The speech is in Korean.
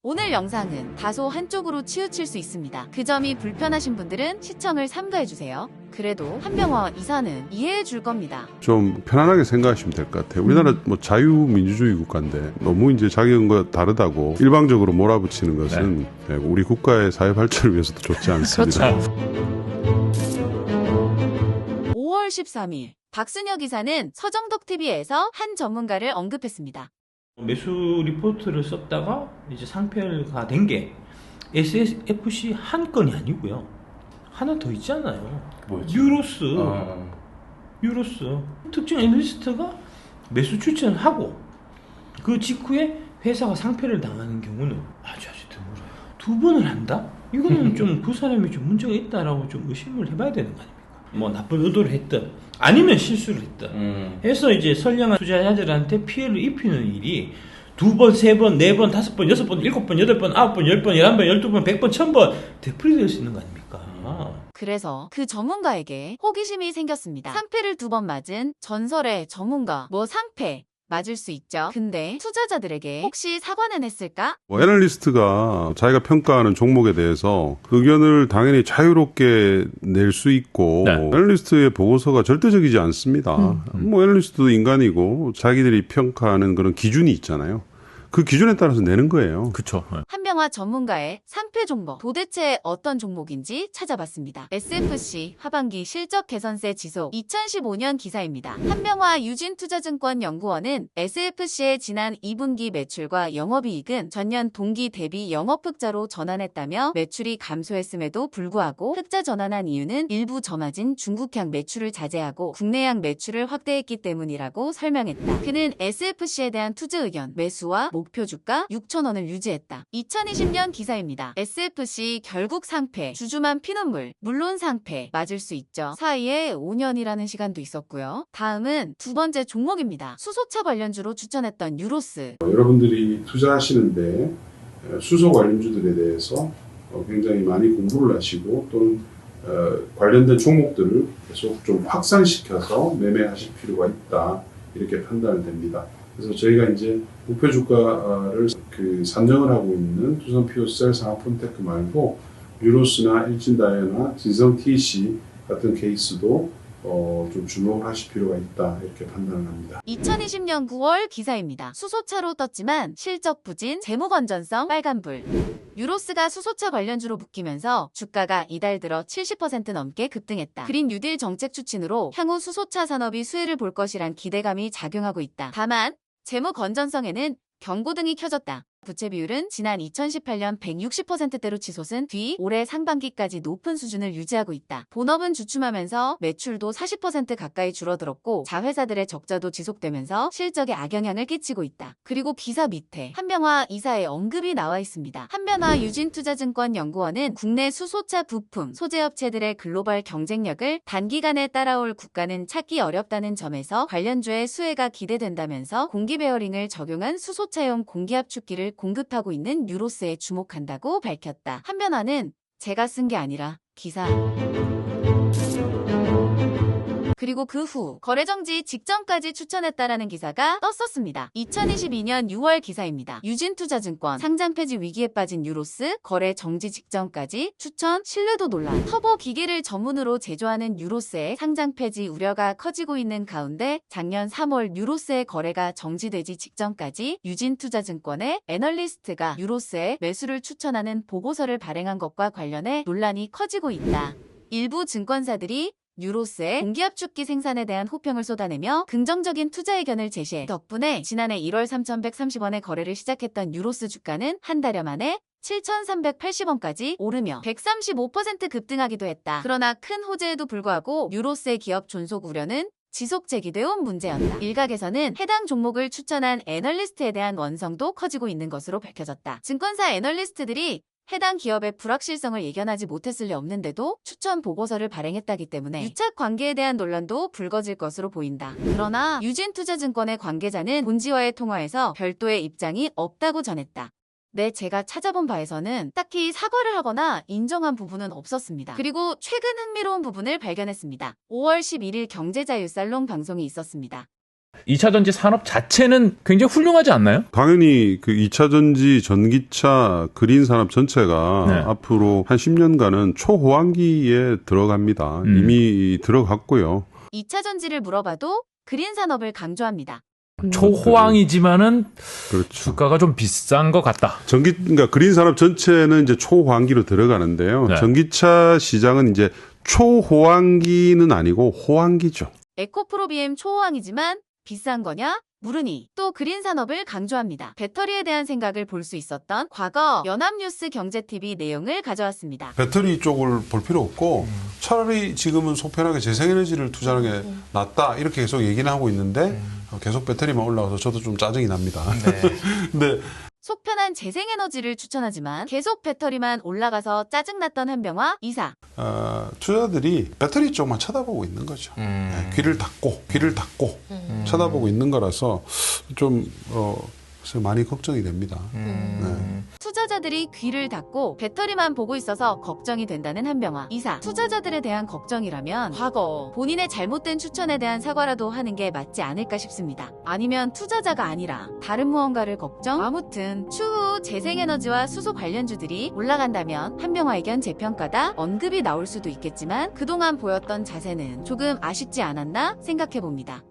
오늘 영상은 다소 한쪽으로 치우칠 수 있습니다. 그 점이 불편하신 분들은 시청을 삼가해주세요. 그래도 한병화 이사는 이해해 줄 겁니다. 좀 편안하게 생각하시면 될 것 같아요. 우리나라 뭐 자유민주주의 국가인데 너무 이제 자기 의견과 다르다고 일방적으로 몰아붙이는 것은 우리 국가의 사회 발전을 위해서도 좋지 않습니다. 그렇죠. 5월 13일 박순혁 이사는 서정덕TV에서 한 전문가를 언급했습니다. 매수 리포트를 썼다가 이제 상패가 된 게 SFC 한 건이 아니고요. 하나 더 있잖아요. 뭐였지? 유로스. 특정 애널리스트가 매수 추천을 하고 그 직후에 회사가 상패를 당하는 경우는 아주 드물어요. 두 번을 한다? 이거는 좀 그 사람이 좀 문제가 있다라고 좀 의심을 해봐야 되는 거 아닙니까? 뭐 나쁜 의도를 했든 아니면 실수를 했든 해서 이제 선량한 투자자들한테 피해를 입히는 일이 두 번, 세 번, 네 번, 다섯 번, 여섯 번, 일곱 번, 여덟 번, 아홉 번, 열 번, 11번, 12번, 100번, 1000번 되풀이될 수 있는 거 아닙니까? 그래서 그 전문가에게 호기심이 생겼습니다. 상패를 2번 맞은 전설의 전문가, 뭐 상패 맞을 수 있죠. 근데 투자자들에게 혹시 사과는 했을까? 애널리스트가 자기가 평가하는 종목에 대해서 의견을 당연히 자유롭게 낼 수 있고 애널리스트의 보고서가 절대적이지 않습니다. 뭐 애널리스트도 인간이고 자기들이 평가하는 그런 기준이 있잖아요. 그 기준에 따라서 내는 거예요. 그쵸. 한병화 전문가의 상패 종목 도대체 어떤 종목인지 찾아봤습니다. SFC 하반기 실적 개선세 지속 2015년 기사입니다. 한병화 유진투자증권연구원은 SFC의 지난 2분기 매출과 영업이익은 전년 동기 대비 영업흑자로 전환했다며 매출이 감소했음에도 불구하고 흑자 전환한 이유는 일부 저마진 중국향 매출을 자제하고 국내향 매출을 확대했기 때문이라고 설명했다. 그는 SFC에 대한 투자 의견, 매수와 목표 주가 6,000원을 유지했다. 2020년 기사입니다. SFC 결국 상패, 주주만 피눈물, 물론 상패 맞을 수 있죠. 사이에 5년이라는 시간도 있었고요. 다음은 두 번째 종목입니다. 수소차 관련주로 추천했던 유로스. 여러분들이 투자하시는데 수소 관련주들에 대해서 굉장히 많이 공부를 하시고 또는 관련된 종목들을 계속 좀 확산시켜서 매매하실 필요가 있다. 이렇게 판단이 됩니다. 그래서 저희가 이제 목표 주가를 산정을 하고 있는 두산 피오셀, 상하폰테크 말고 유로스나 일진다이아나 진성 TC 같은 케이스도 좀 주목을 하실 필요가 있다 이렇게 판단을 합니다. 2020년 9월 기사입니다. 수소차로 떴지만 실적 부진, 재무 건전성 빨간불. 유로스가 수소차 관련주로 묶이면서 주가가 이달 들어 70% 넘게 급등했다. 그린 뉴딜 정책 추진으로 향후 수소차 산업이 수혜를 볼 것이란 기대감이 작용하고 있다. 다만 재무 건전성에는 경고등이 켜졌다. 부채 비율은 지난 2018년 160%대로 치솟은 뒤 올해 상반기까지 높은 수준을 유지하고 있다. 본업은 주춤하면서 매출도 40% 가까이 줄어들었고 자회사들의 적자도 지속되면서 실적에 악영향을 끼치고 있다. 그리고 기사 밑에 한병화 이사의 언급이 나와 있습니다. 한병화 유진투자증권연구원은 국내 수소차 부품, 소재업체들의 글로벌 경쟁력을 단기간에 따라올 국가는 찾기 어렵다는 점에서 관련주의 수혜가 기대된다면서 공기 베어링을 적용한 수소차용 공기압축기를 공급하고 있는 유로스에 주목한다고 밝혔다. 한병화는 제가 쓴 게 아니라 기사. 그리고 그 후 거래 정지 직전까지 추천했다라는 기사가 떴었습니다. 2022년 6월 기사입니다. 유진투자증권 상장 폐지 위기에 빠진 유로스 거래 정지 직전까지 추천 신뢰도 논란. 터보 기계를 전문으로 제조하는 유로스의 상장 폐지 우려가 커지고 있는 가운데 작년 3월 유로스의 거래가 정지되지 직전까지 유진투자증권의 애널리스트가 유로스의 매수를 추천하는 보고서를 발행한 것과 관련해 논란이 커지고 있다. 일부 증권사들이 유로스의 공기압축기 생산에 대한 호평을 쏟아내며 긍정적인 투자 의견을 제시해 덕분에 지난해 1월 3,130원에 거래를 시작했던 유로스 주가는 한 달여 만에 7,380원까지 오르며 135% 급등하기도 했다. 그러나 큰 호재에도 불구하고 유로스의 기업 존속 우려는 지속 제기되어 온 문제였다. 일각에서는 해당 종목을 추천한 애널리스트에 대한 원성도 커지고 있는 것으로 밝혀졌다. 증권사 애널리스트들이 해당 기업의 불확실성을 예견하지 못했을 리 없는데도 추천 보고서를 발행했다기 때문에 유착 관계에 대한 논란도 불거질 것으로 보인다. 그러나 유진투자증권의 관계자는 본지와의 통화에서 별도의 입장이 없다고 전했다. 제가 찾아본 바에서는 딱히 사과를 하거나 인정한 부분은 없었습니다. 그리고 최근 흥미로운 부분을 발견했습니다. 5월 11일 경제자유살롱 방송이 있었습니다. 2차전지 산업 자체는 굉장히 훌륭하지 않나요? 당연히 그 2차 전지, 전기차, 그린 산업 전체가 네. 앞으로 한 10년간은 초호황기에 들어갑니다. 이미 들어갔고요. 2차 전지를 물어봐도 그린 산업을 강조합니다. 초호황이지만은 그렇죠. 주가가 좀 비싼 것 같다. 그러니까 그린 산업 전체는 이제 초호황기로 들어가는데요. 네. 전기차 시장은 이제 초호황기는 아니고 호황기죠. 에코프로비엠 초호황이지만 비싼 거냐? 물으니 또 그린 산업을 강조합니다. 배터리에 대한 생각을 볼 수 있었던 과거 연합뉴스 경제TV 내용을 가져왔습니다. 배터리 쪽을 볼 필요 없고 차라리 지금은 속편하게 재생에너지를 투자하는 게 낫다 이렇게 계속 얘기는 하고 있는데 계속 배터리만 올라와서 저도 좀 짜증이 납니다. 근데 속편한 재생에너지를 추천하지만 계속 배터리만 올라가서 짜증났던 한병화 이사. 투자들이 배터리 쪽만 쳐다보고 있는 거죠. 네, 귀를 닫고 쳐다보고 있는 거라서 좀 그래서 많이 걱정이 됩니다. 네. 투자자들이 귀를 닫고 배터리만 보고 있어서 걱정이 된다는 한병화 이사. 투자자들에 대한 걱정이라면 과거 본인의 잘못된 추천에 대한 사과라도 하는 게 맞지 않을까 싶습니다. 아니면 투자자가 아니라 다른 무언가를 걱정? 아무튼 추후 재생에너지와 수소 관련주들이 올라간다면 한병화 의견 재평가다 언급이 나올 수도 있겠지만 그동안 보였던 자세는 조금 아쉽지 않았나 생각해봅니다.